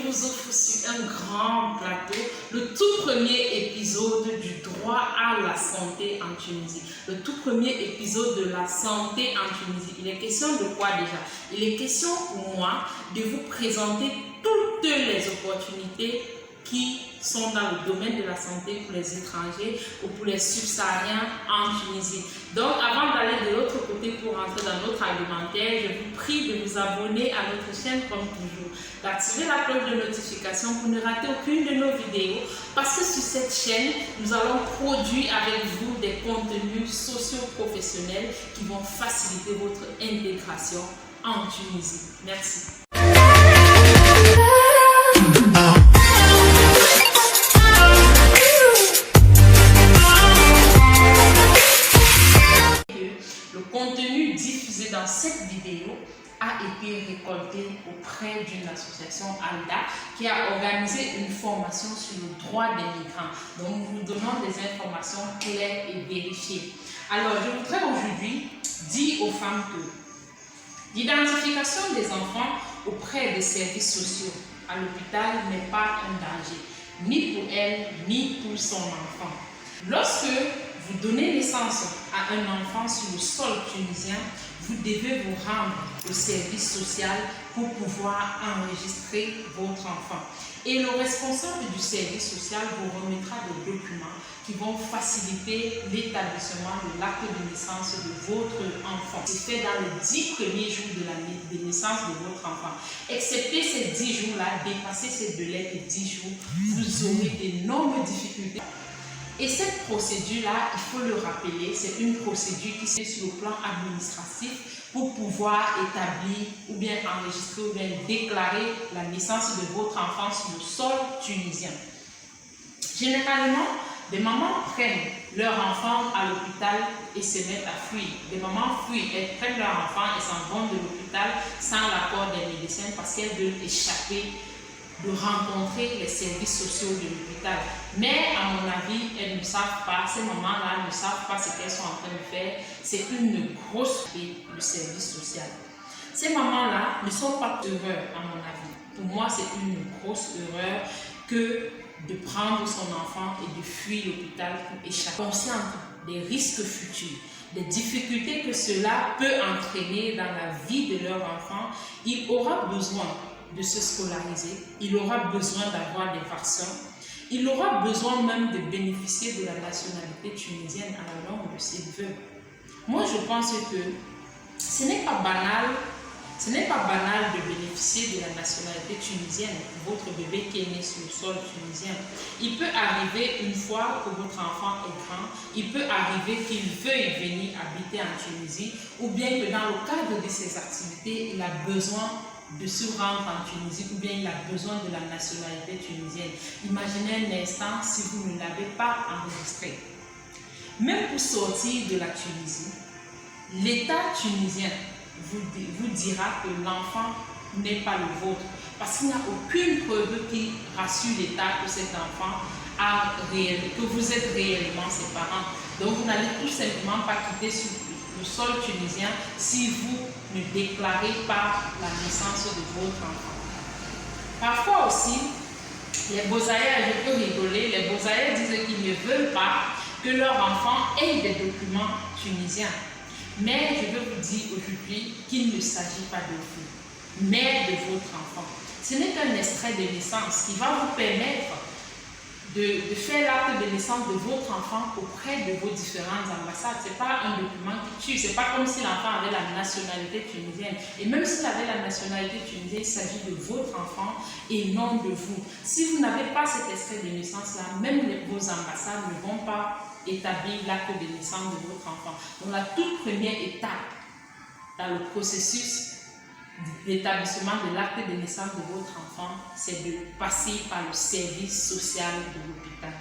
vous offre sur un grand plateau le tout premier épisode du droit à la santé en Tunisie. Le tout premier épisode de la santé en Tunisie. Il est question de quoi déjà? Il est question pour moi de vous présenter toutes les opportunités qui sont dans le domaine de la santé pour les étrangers ou pour les subsahariens en Tunisie. Donc, avant d'aller de l'autre côté pour entrer dans notre argumentaire, je vous prie de vous abonner à notre chaîne comme toujours, d'activer la cloche de notification pour ne rater aucune de nos vidéos, parce que sur cette chaîne, nous allons produire avec vous des contenus socio-professionnels qui vont faciliter votre intégration en Tunisie. Merci. Dans cette vidéo a été récolté auprès d'une association ALDA qui a organisé une formation sur le droit des migrants. Donc nous vous donnons des informations claires et vérifiées. Alors je voudrais aujourd'hui dire aux femmes que l'identification des enfants auprès des services sociaux à l'hôpital n'est pas un danger, ni pour elle, ni pour son enfant. Lorsque vous donnez naissance à un enfant sur le sol tunisien, vous devez vous rendre au service social pour pouvoir enregistrer votre enfant. Et le responsable du service social vous remettra des documents qui vont faciliter l'établissement de l'acte de naissance de votre enfant. C'est fait dans les 10 premiers jours de l'année de naissance de votre enfant. Excepté ces 10 jours-là, dépasser ces délais de 10 jours, vous aurez d'énormes difficultés. Et cette procédure-là, il faut le rappeler, c'est une procédure qui se fait sur le plan administratif pour pouvoir établir ou bien enregistrer ou bien déclarer la naissance de votre enfant sur le sol tunisien. Généralement, des mamans prennent leur enfant à l'hôpital et se mettent à fuir. Des mamans fuient, elles prennent leur enfant et s'en vont de l'hôpital sans l'accord des médecins parce qu'elles veulent échapper de rencontrer les services sociaux de l'hôpital. Mais à mon avis, elles ne savent pas, ces mamans-là ne savent pas ce qu'elles sont en train de faire. C'est une grosse idée, le service social. Ces mamans-là ne sont pas heureuses, à mon avis. Pour moi, c'est une grosse erreur que de prendre son enfant et de fuir l'hôpital pour échapper. Consciente des risques futurs, des difficultés que cela peut entraîner dans la vie de leur enfant, il aura besoin de se scolariser, il aura besoin d'avoir des vaccins, il aura besoin même de bénéficier de la nationalité tunisienne à la longue de ses vœux. Moi, je pense que ce n'est pas banal de bénéficier de la nationalité tunisienne pour votre bébé qui est né sur le sol tunisien. Il peut arriver une fois que votre enfant est grand, il peut arriver qu'il veuille venir habiter en Tunisie, ou bien que dans le cadre de ses activités, il a besoin de se rendre en Tunisie ou bien il a besoin de la nationalité tunisienne. Imaginez un instant si vous ne l'avez pas enregistré. Même pour sortir de la Tunisie, l'État tunisien vous dira que l'enfant n'est pas le vôtre parce qu'il n'y a aucune preuve qui rassure l'État que cet enfant que vous êtes réellement ses parents. Donc vous n'allez tout simplement pas quitter sur le sol tunisien si vous ne déclarez pas la naissance de votre enfant. Parfois aussi, les Bozaïens, je peux rigoler, les Bozaïens disent qu'ils ne veulent pas que leur enfant ait des documents tunisiens. Mais je veux vous dire aujourd'hui qu'il ne s'agit pas de vous, mais de votre enfant. Ce n'est qu'un extrait de naissance qui va vous permettre de faire l'acte de naissance de votre enfant auprès de vos différentes ambassades. Ce n'est pas un document qui tue, ce n'est pas comme si l'enfant avait la nationalité tunisienne. Et même s'il avait la nationalité tunisienne, il s'agit de votre enfant et non de vous. Si vous n'avez pas cet extrait de naissance-là, même vos ambassades ne vont pas établir l'acte de naissance de votre enfant. Donc la toute première étape dans le processus l'établissement de l'acte de naissance de votre enfant, c'est de passer par le service social de l'hôpital.